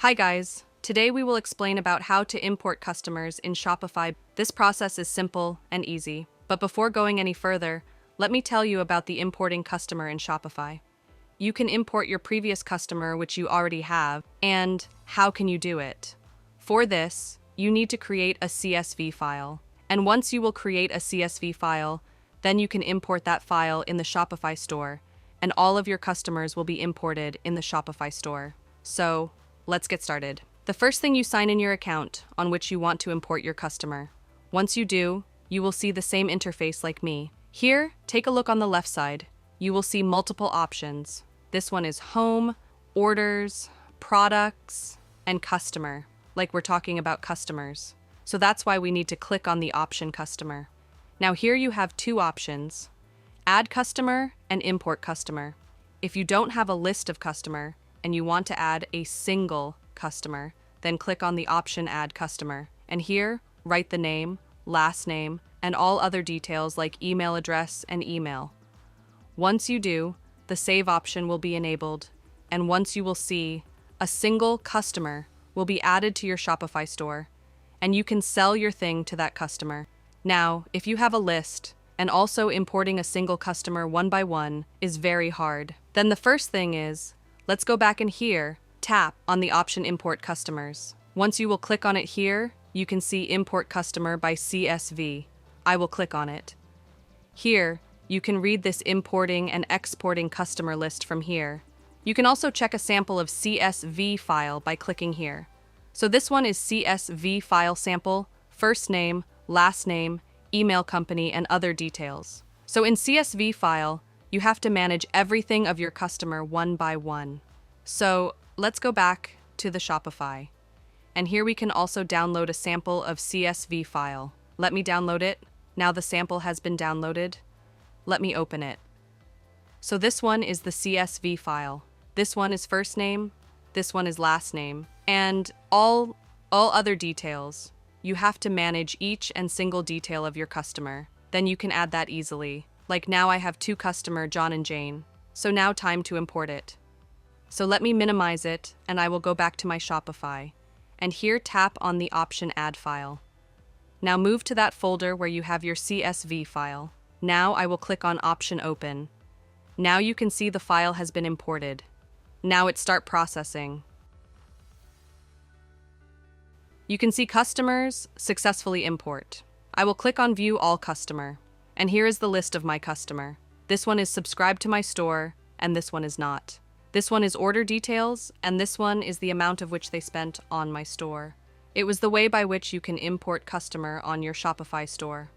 Hi guys, today we will explain about how to import customers in Shopify. This process is simple and easy, but before going any further, let me tell you about the importing customer in Shopify. You can import your previous customer which you already have, and how can you do it? For this, you need to create a CSV file, and once you will create a CSV file, then you can import that file in the Shopify store, and all of your customers will be imported in the Shopify store. So, let's get started. The first thing, you sign in your account on which you want to import your customer. Once you do, you will see the same interface like me. Here, take a look on the left side. You will see multiple options. This one is Home, Orders, Products, and Customer, like we're talking about customers. So that's why we need to click on the option Customer. Now here you have two options, Add Customer and Import Customer. If you don't have a list of customer, and you want to add a single customer, then click on the option Add Customer. And here, write the name, last name, and all other details like email address and email. Once you do, the Save option will be enabled, and once you will see, a single customer will be added to your Shopify store, and you can sell your thing to that customer. Now, if you have a list, and also importing a single customer one by one is very hard, then the first thing is, let's go back in here, tap on the option Import Customers. Once you will click on it here, you can see Import Customer by CSV. I will click on it. Here, you can read this importing and exporting customer list from here. You can also check a sample of CSV file by clicking here. So this one is CSV file sample, first name, last name, email company, and other details. So in CSV file, you have to manage everything of your customer one by one. So let's go back to the Shopify. And here we can also download a sample of CSV file. Let me download it. Now the sample has been downloaded. Let me open it. So this one is the CSV file. This one is first name. This one is last name. And all other details. You have to manage each and single detail of your customer. Then you can add that easily. Like now I have two customer, John and Jane. So now time to import it. So let me minimize it and I will go back to my Shopify. And here tap on the option Add File. Now move to that folder where you have your CSV file. Now I will click on option Open. Now you can see the file has been imported. Now it start processing. You can see customers successfully import. I will click on View All Customer. And here is the list of my customer. This one is subscribed to my store, and this one is not. This one is order details, and this one is the amount of which they spent on my store. It was the way by which you can import customer on your Shopify store.